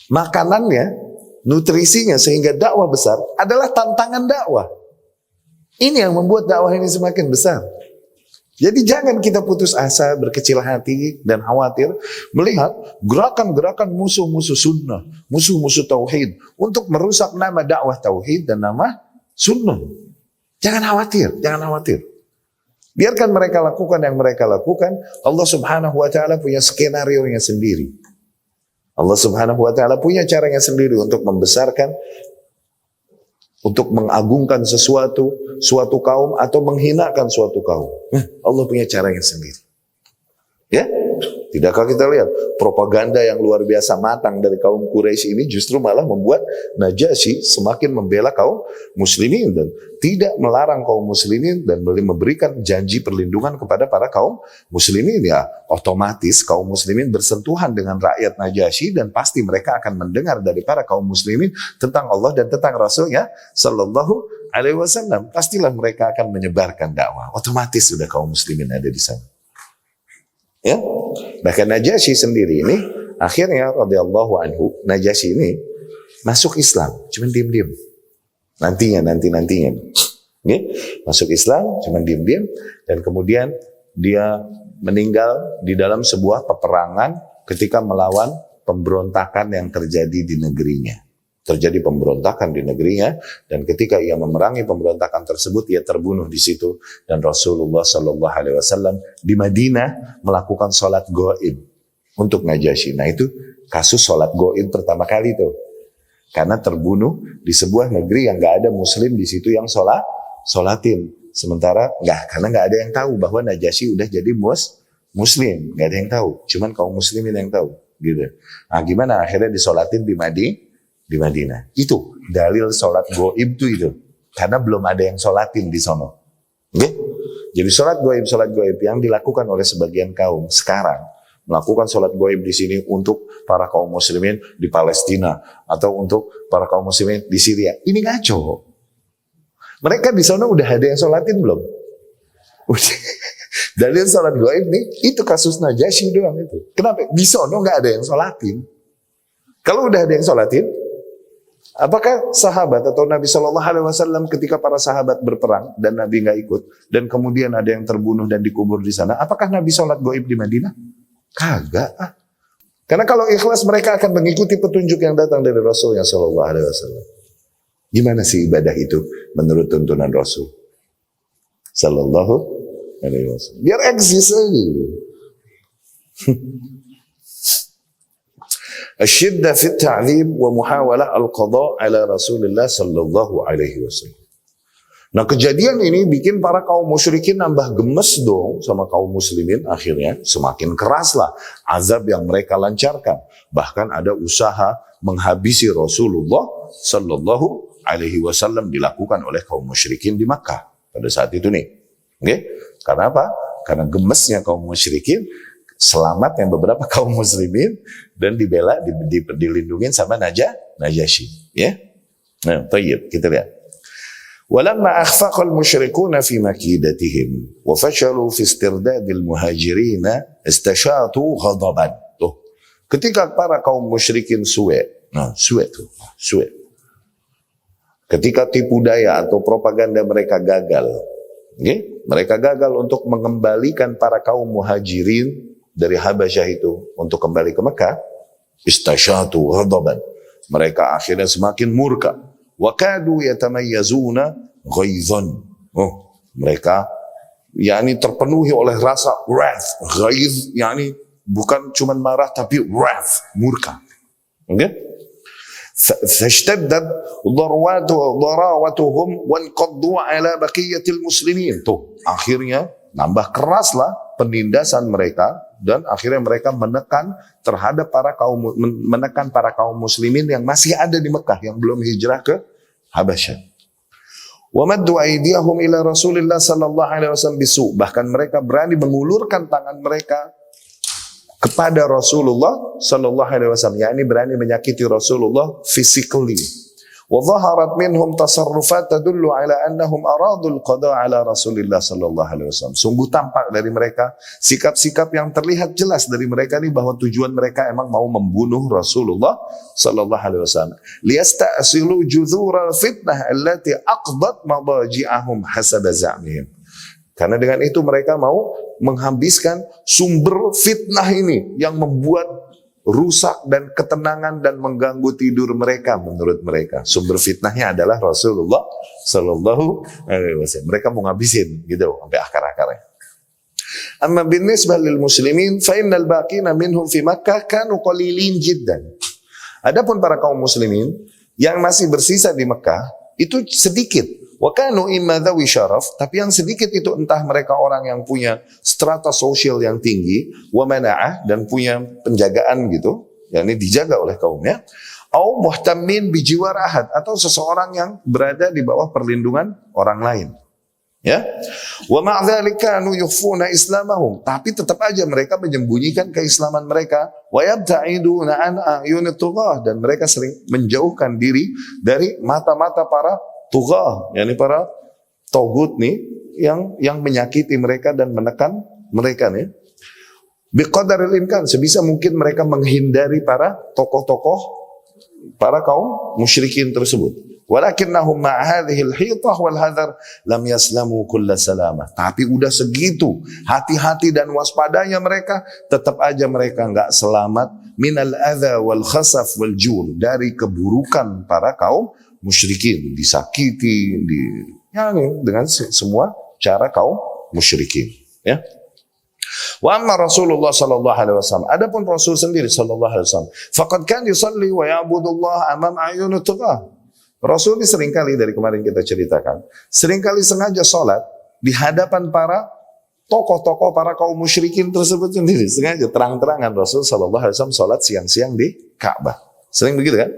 A: Makanannya, nutrisinya sehingga dakwah besar adalah tantangan dakwah. Ini yang membuat dakwah ini semakin besar. Jadi jangan kita putus asa, berkecil hati dan khawatir melihat gerakan-gerakan musuh-musuh sunnah, musuh-musuh tauhid untuk merusak nama dakwah tauhid dan nama sunnah. Jangan khawatir, jangan khawatir. Biarkan mereka lakukan yang mereka lakukan. Allah Subhanahu wa taala punya skenario-nya sendiri. Allah Subhanahu wa taala punya caranya sendiri untuk membesarkan, untuk mengagungkan suatu kaum atau menghinakan suatu kaum. Allah punya caranya sendiri. Ya? Tidakkah kita lihat propaganda yang luar biasa matang dari kaum Quraisy ini justru malah membuat Najasyi semakin membela kaum muslimin dan tidak melarang kaum muslimin dan memberikan janji perlindungan kepada para kaum muslimin. Ya, otomatis kaum muslimin bersentuhan dengan rakyat Najasyi dan pasti mereka akan mendengar dari para kaum muslimin tentang Allah dan tentang Rasulnya Sallallahu Alaihi Wasallam. Pastilah mereka akan menyebarkan dakwah. Otomatis sudah kaum muslimin ada di sana. Ya, bahkan Najasyi sendiri ini akhirnya radhiyallahu anhu, Najasyi ini masuk Islam, cuman diam-diam. Nantinya. Ya, masuk Islam, cuman diam-diam dan kemudian dia meninggal di dalam sebuah peperangan ketika melawan pemberontakan yang terjadi di negerinya. Terjadi pemberontakan di negerinya dan ketika ia memerangi pemberontakan tersebut ia terbunuh di situ dan Rasulullah Sallallahu Alaihi Wasallam di Madinah melakukan sholat gaib untuk Najasyi. Nah itu kasus sholat gaib pertama kali tuh karena terbunuh di sebuah negeri yang nggak ada Muslim di situ yang sholatin sementara karena nggak ada yang tahu bahwa Najasyi udah jadi Muslim, nggak ada yang tahu, cuman kaum Muslimin yang tahu gitu. Nah gimana akhirnya disolatin di Madinah. Itu dalil sholat gaib itu. Karena belum ada yang sholatin di sono. Okay? Jadi sholat gaib yang dilakukan oleh sebagian kaum sekarang. Melakukan sholat gaib di sini untuk para kaum muslimin di Palestina. Atau untuk para kaum muslimin di Syria. Ini ngaco. Mereka di sono udah ada yang sholatin belum? Dalil sholat gaib nih, itu kasus Najasyi doang itu. Kenapa? Di sono gak ada yang sholatin. Kalau udah ada yang sholatin, apakah sahabat atau Nabi Shallallahu Alaihi Wasallam ketika para sahabat berperang dan Nabi nggak ikut dan kemudian ada yang terbunuh dan dikubur di sana, apakah Nabi sholat gaib di Madinah? Kagak. Karena kalau ikhlas mereka akan mengikuti petunjuk yang datang dari Rasulnya Shallallahu Alaihi Wasallam. Gimana sih ibadah itu menurut tuntunan Rasul Shallallahu Alaihi Wasallam? Biar eksis aja. Asyiddah fit ta'zib wa muhawalah al-qadha ala Rasulullah sallallahu alaihi wasallam. Nah kejadian ini bikin para kaum musyrikin nambah gemes dong sama kaum muslimin. Akhirnya semakin keraslah azab yang mereka lancarkan. Bahkan ada usaha menghabisi Rasulullah sallallahu alaihi wasallam dilakukan oleh kaum musyrikin di Makkah pada saat itu nih. Okay? Karena apa? Karena gemesnya kaum musyrikin selamat yang beberapa kaum muslimin dan dibela, dilindungin sama Najasyi. Ya, nah, tayyib, kita lihat. Walamma akhfaqal musyrikuna fi makidatihim wa fashalu fi istirdadil muhajirin istashatu ghadaban. Tuh, ketika para kaum musyrikin suwe. Ketika tipu daya atau propaganda mereka gagal. Okay? Mereka gagal untuk mengembalikan para kaum muhajirin dari Habasyah itu untuk kembali ke Mekah, istashatu ghadaban. Mereka akhirnya semakin murka. Wa kadu yatamayyazuna ghaizan. Mereka terpenuhi oleh rasa wrath. Ghaiz bukan cuma marah tapi wrath, murka. Okay? فاشتدت ضراوتهم وانقضوا على بقية المسلمين. Tuh, akhirnya nambah keraslah penindasan mereka dan akhirnya mereka menekan para kaum muslimin yang masih ada di Mekah yang belum hijrah ke Habasyah. Wa maddu aydiyahum ila Rasulillah sallallahu alaihi wasallam bisu. Bahkan mereka berani mengulurkan tangan mereka kepada Rasulullah sallallahu alaihi wasallam, yakni berani menyakiti Rasulullah physically. Wa dhaharat minhum tasarrufat tadullu ala annahum aradul qada ala Rasulillah sallallahu alaihi wasallam. Sungguh tampak dari mereka sikap-sikap yang terlihat jelas dari mereka ini bahwa tujuan mereka emang mau membunuh Rasulullah sallallahu alaihi wasallam. Liyasta'silu judhural fitnah allati aqdat madaji'ahum hasab za'mihim. Karena dengan itu mereka mau menghabiskan sumber fitnah ini yang membuat rusak dan ketenangan dan mengganggu tidur mereka menurut mereka. Sumber fitnahnya adalah Rasulullah sallallahu alaihi wasallam. Mereka mau ngabisin gitu sampai akar-akarnya. Amma binisbah lil muslimin fa innal baqina minhum fi Makkah kanu qalilin jiddan. Adapun para kaum muslimin yang masih bersisa di Mekah itu sedikit. Wa kanu imma dzawi syaraf, tapi yang sedikit itu entah mereka orang yang punya strata sosial yang tinggi, wa mana'ah, dan punya penjagaan gitu, yakni dijaga oleh kaumnya, au muhtammin bijiwar ahad, atau seseorang yang berada di bawah perlindungan orang lain. Ya, wa ma'dzalika kanu yukhfuna islamahum, tapi tetap aja mereka menyembunyikan keislaman mereka, wa yabta'iduna an ayunit tughah, dan mereka sering menjauhkan diri dari mata-mata para tughah, yakni para togut nih yang menyakiti mereka dan menekan mereka nih. Biqadaril imkan, sebisa mungkin mereka menghindari para tokoh-tokoh para kaum musyrikin tersebut. Walakinnahum ma'a hadhil hitah wal hadar lam yaslamu kulla salamah. Tapi udah segitu hati-hati dan waspadanya mereka, tetap aja mereka enggak selamat minal adza wal khasaf wal jur, dari keburukan para kaum musyrikin, disakiti, dengan semua cara kaum musyrikin. Ya. Wa amma Rasulullah sallallahu alaihi wasallam, adapun Rasul sendiri sallallahu alaihi wasallam, faqad kan yusalli wa ya'budullah amam ayunut tughah. Rasul ini seringkali, dari kemarin kita ceritakan, seringkali sengaja sholat di hadapan para tokoh-tokoh para kaum musyrikin tersebut sendiri. Sengaja terang-terangan Rasul sallallahu alaihi wasallam sholat siang-siang di Ka'bah. Sering begitu kan?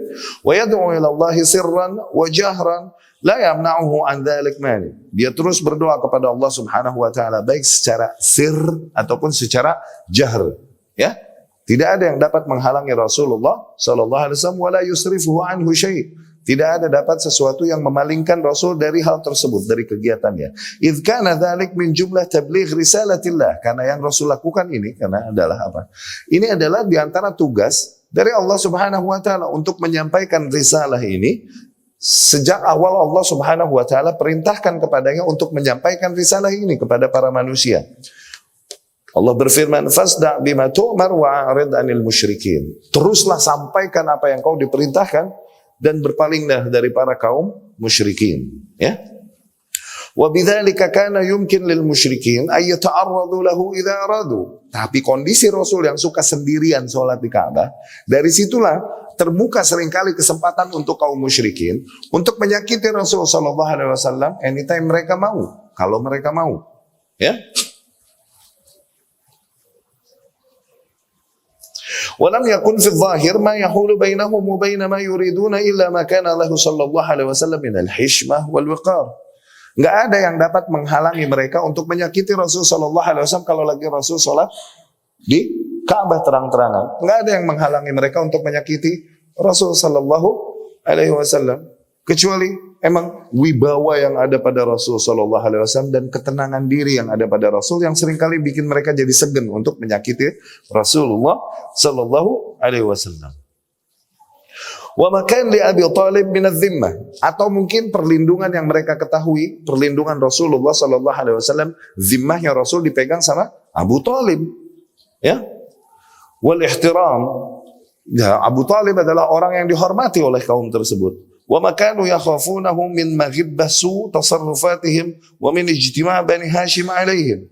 A: Wa yad'u ila Allah sirran wa jahran la yamna'uhu an dzalik mani. Dia terus berdoa kepada Allah Subhanahu wa taala baik secara sir ataupun secara jahr, ya. Tidak ada yang dapat menghalangi Rasulullah sallallahu alaihi wasallam wala yusrifuhu anhu syai'. Tidak ada dapat sesuatu yang memalingkan Rasul dari hal tersebut, dari kegiatannya. Idz kana dzalik min jumlah tabligh risalatillah. Karena yang Rasul lakukan ini karena adalah apa? Ini adalah di antara tugas dari Allah Subhanahu wa taala untuk menyampaikan risalah ini. Sejak awal Allah Subhanahu wa taala perintahkan kepadanya untuk menyampaikan risalah ini kepada para manusia. Allah berfirman, "Fasda' bima tu'mar wa'rid 'anil musyrikin." Teruslah sampaikan apa yang kau diperintahkan dan berpalinglah dari para kaum musyrikin, ya. Wa bidzalika kana yumkin lil musyrikin ay yata'arradu lahu idza aradu. Tapi kondisi Rasul yang suka sendirian sholat di Ka'bah, dari situlah terbuka seringkali kesempatan untuk kaum musyrikin untuk menyakiti Rasul sallallahu alaihi wasallam anytime mereka mau, kalau mereka mau, ya. Walam yakun fi dhahir ma yahulu bainahum wa bain ma yuriduna illa ma kana lahu sallallahu alaihi wasallam min al-hishmah wal wiqar. Enggak ada yang dapat menghalangi mereka untuk menyakiti Rasul sallallahu alaihi wasallam kalau lagi Rasul salat di Ka'bah terang-terangan. Enggak ada yang menghalangi mereka untuk menyakiti Rasul sallallahu alaihi wasallam kecuali emang wibawa yang ada pada Rasul sallallahu alaihi wasallam dan ketenangan diri yang ada pada Rasul yang seringkali bikin mereka jadi segan untuk menyakiti Rasulullah sallallahu alaihi wasallam. Wa makan li Abi Thalib min adz-dhimmah, atau mungkin perlindungan yang mereka ketahui, perlindungan Rasulullah sallallahu alaihi wasallam, zimmahnya Rasul dipegang sama Abu Thalib, ya. Wal ihtiram, ya, Abu Thalib adalah orang yang dihormati oleh kaum tersebut. Wa makanu yakhafunahu min maghibbah su tasarrufatihim wa min ijtima' Bani Hashim alaihim.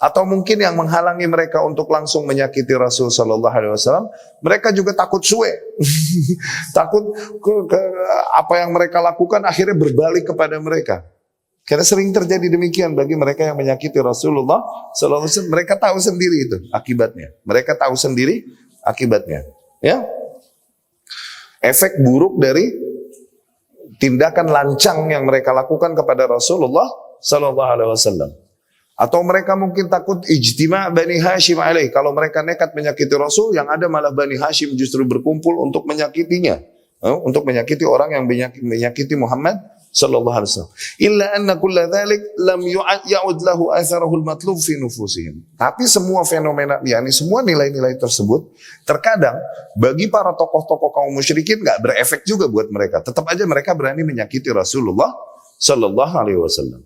A: Atau mungkin yang menghalangi mereka untuk langsung menyakiti Rasul sallallahu alaihi wasallam, mereka juga takut suwe. Takut apa yang mereka lakukan akhirnya berbalik kepada mereka. Karena sering terjadi demikian bagi mereka yang menyakiti Rasulullah sallallahu alaihi wasallam, mereka tahu sendiri itu akibatnya. Mereka tahu sendiri akibatnya. Ya. Efek buruk dari tindakan lancang yang mereka lakukan kepada Rasulullah sallallahu alaihi wasallam. Atau mereka mungkin takut ijtima' Bani Hashim alaih. Kalau mereka nekat menyakiti Rasul, yang ada malah Bani Hashim justru berkumpul untuk menyakitinya. Untuk menyakiti orang yang menyakiti Muhammad sallallahu alaihi wasallam. Illa anna kulla dhalik lam ya'ud lahu atharahul matlub fi nufusihim. Tapi semua fenomena, yakni semua nilai-nilai tersebut, terkadang bagi para tokoh-tokoh kaum musyrikin nggak berefek juga buat mereka. Tetap aja mereka berani menyakiti Rasulullah sallallahu alaihi wasallam.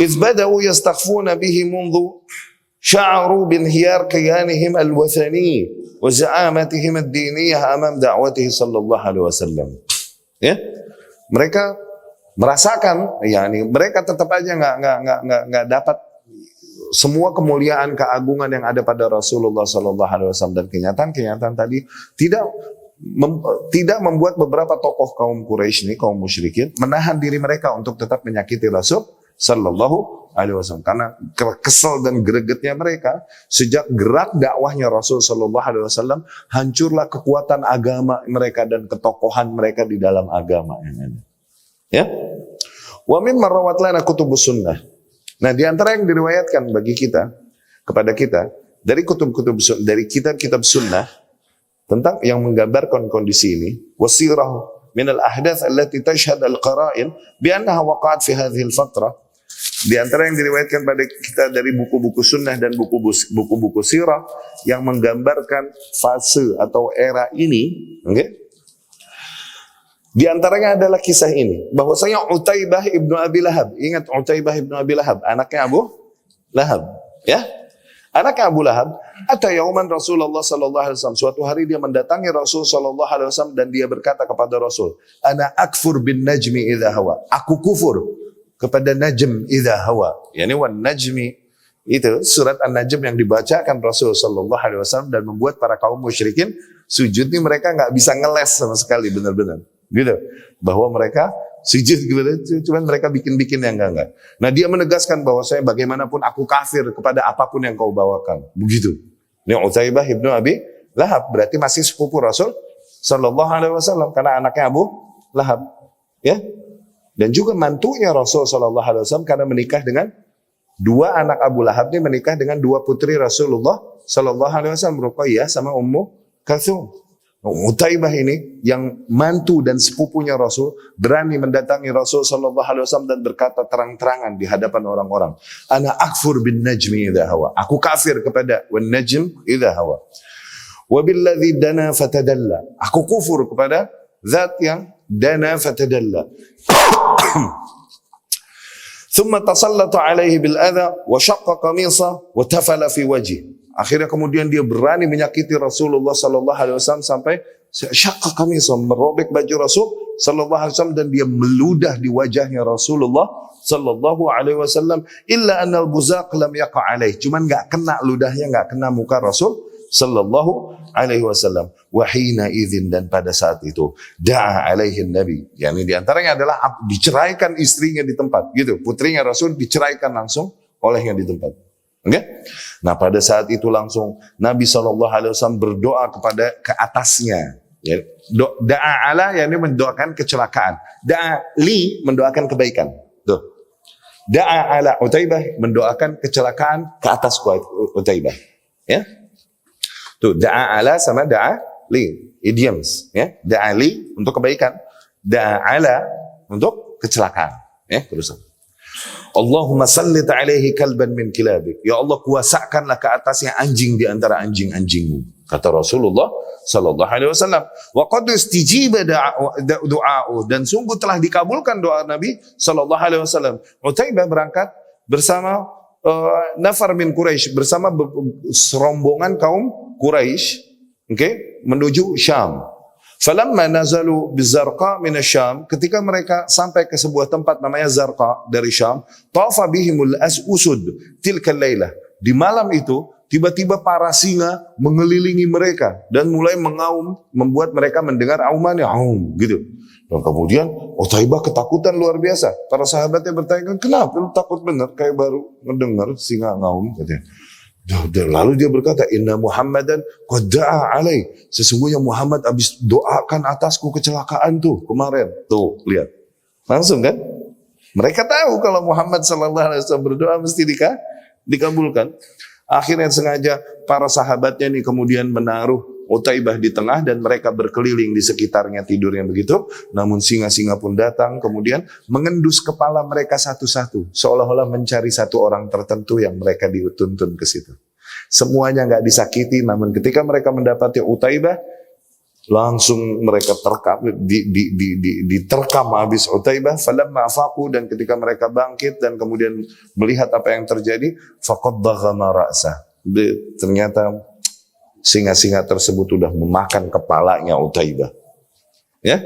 A: إذ بدأوا يستخفون به منذ شعروا بانهيار كيانهم الوثني وزعامتهم الدينية أمام دعوته صلى الله عليه وسلم. Ya, mereka merasakan, yakni mereka tetap aja nggak dapat semua kemuliaan keagungan yang ada pada Rasulullah sallallahu alaihi wasallam, dan kenyataan tadi tidak membuat beberapa tokoh kaum Quraisy ini, kaum musyrikin, menahan diri mereka untuk tetap menyakiti Rasul sallallahu alaihi wasallam, karena kesal dan gregetnya mereka sejak gerak dakwahnya Rasul sallallahu alaihi wasallam, hancurlah kekuatan agama mereka dan ketokohan mereka di dalam agama yang ada. Ya. Wa mimma rawat lana kutubus sunnah. Nah, di antara yang diriwayatkan bagi kita, kepada kita dari dari kitab-kitab sunnah tentang yang menggambarkan kondisi ini, wasirah min al-ahdath allati tashhad al-qara'in bi annaha waqa'at fi hadhihi al-fatrah. Di antara yang diriwayatkan pada kita dari buku-buku sunnah dan buku-buku sirah yang menggambarkan fase atau era ini, okay? Di antaranya adalah kisah ini, bahwasanya Utaibah ibnu Abi Lahab, ingat Utaibah ibnu Abi Lahab, anaknya Abu Lahab, ya, anaknya Abu Lahab. Ata yauman Rasulullah sallallahu alaihi wasallam, suatu hari dia mendatangi Rasul sallallahu alaihi wasallam dan dia berkata kepada Rasul, ana akfur bin najmi idza hawa, aku kufur kepada najm idza hawa. Yani wan najmi itu surat An-Najm yang dibacakan Rasul sallallahu alaihi wasallam dan membuat para kaum musyrikin sujud ini mereka nggak bisa ngeles sama sekali, benar-benar gitu, bahwa mereka sujud gitu, cuman mereka bikin-bikin yang enggak. Nah, dia menegaskan bahwa saya bagaimanapun aku kafir kepada apapun yang kau bawakan, begitu. Ini Utaibah ibnu Abi Lahab, berarti masih sepupu Rasul sallallahu alaihi wasallam karena anaknya Abu Lahab, ya. Dan juga mantunya Rasul sallallahu alaihi wasallam karena menikah dengan dua anak Abu Lahab, ini menikah dengan dua putri Rasulullah sallallahu alaihi wasallam, Ruqayyah sama Ummu Kalsum. Utaibah ini yang mantu dan sepupunya Rasul berani mendatangi Rasul sallallahu alaihi wasallam dan berkata terang-terangan di hadapan orang-orang, ana akfur bin najmi idza hawa, aku kafir kepada wan najm idza hawa, wa billadzi dana fatadalla, aku kufur kepada zat yang dana fatadalla. Thumma tasallata alaihi bil adha wa shaqqa qamisa wa tafala fi wajhi. Akhirnya kemudian dia berani menyakiti Rasulullah sallallahu alaihi wasallam sampai syaqqa qamisa, merobek baju Rasul sallallahu alaihi wasallam dan dia meludah di wajahnya Rasulullah sallallahu alaihi wasallam, illa anna al-buzaq lam yaqa alaihi. Cuman enggak kena ludahnya, enggak kena muka Rasul sallallahu alaihi wasallam. Wa hina idzin, dan pada saat itu da'a alaihi nabi, yakni di antaranya adalah diceraikan istrinya di tempat, gitu. Putrinya Rasul diceraikan langsung olehnya di tempat. Oke? Okay? Nah, pada saat itu langsung Nabi sallallahu alaihi wasallam berdoa kepada ke atasnya. Ya, da'a ala yakni mendoakan kecelakaan. Da'a li mendoakan kebaikan. Tuh. Da'a ala Utaibah mendoakan kecelakaan ke atas Utaibah. Ya? Tuh, da'a ala sama da'a li, idioms, ya. Da'a li untuk kebaikan, da'a ala untuk kecelakaan, ya, terus. Allahumma sallit alaihi kalban min kilabik. Ya Allah, kuasakanlah ke atasnya anjing di antara anjing-anjingmu, kata Rasulullah sallallahu alaihi wasallam. Wa qad istijiba du'a'u, dan sungguh telah dikabulkan doa Nabi sallallahu alaihi wasallam. Utaibah berangkat bersama nafar min Quraisy, bersama serombongan kaum Quraisy, okay, menuju Syam. Falamma nazalu bizarqa min asy-Syam, ketika mereka sampai ke sebuah tempat namanya Zarqa dari Syam, tafa bihimul usud tilka lailah, Di malam itu, tiba-tiba para singa mengelilingi mereka dan mulai mengaum, membuat mereka mendengar aumannya, aum, gitu. Dan kemudian Utaibah ketakutan luar biasa. Para sahabatnya bertanya, kenapa lu takut benar? Kayak baru mendengar singa ngaum, katanya. Lalu dia berkata, Inna Muhammadan qad da'a alai. Sesungguhnya Muhammad habis doakan atasku kecelakaan tuh kemarin. Tuh, lihat. Langsung kan? Mereka tahu kalau Muhammad sallallahu alaihi wasallam berdoa mesti dikabulkan. Akhirnya sengaja para sahabatnya nih kemudian menaruh Utaibah di tengah dan mereka berkeliling di sekitarnya tidurnya begitu. Namun singa-singa pun datang kemudian mengendus kepala mereka satu-satu. Seolah-olah mencari satu orang tertentu yang mereka dituntun ke situ. Semuanya nggak disakiti, namun ketika mereka mendapati Utaibah, langsung mereka diterkam habis Utaibah. Falamma afaqu, dan ketika mereka bangkit dan kemudian melihat apa yang terjadi, faqad daghama ra'sah. Ternyata singa-singa tersebut sudah memakan kepalanya Utaibah. Ya.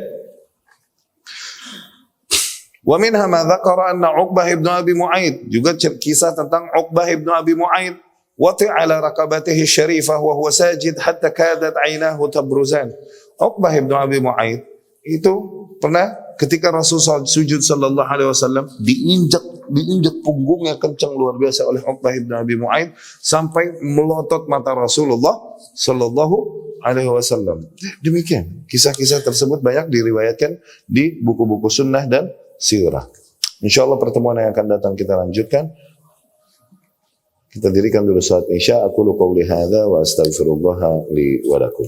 A: Wa minha ma dzakara anna Uqbah ibn Abi Mu'aid, juga kisah tentang Uqbah ibn Abi Mu'aid, wati' ala raqabatihi syarifah wa huwa sajid hatta kadat 'ainahu tabruzan. Uqbah ibn Abi Mu'aid itu pernah ketika Rasulullah sujud sallallahu alaihi wasallam diinjak punggungnya kencang luar biasa oleh Uqbah ibn Abi Mu'aid sampai melotot mata Rasulullah sallallahu alaihi wasallam. Demikian kisah-kisah tersebut banyak diriwayatkan di buku-buku sunnah dan sirah. Insyaallah pertemuan yang akan datang kita lanjutkan. Kita dirikan dulu salat Isya. Aku qouli hadza wa astaghfirullah li wa lakum.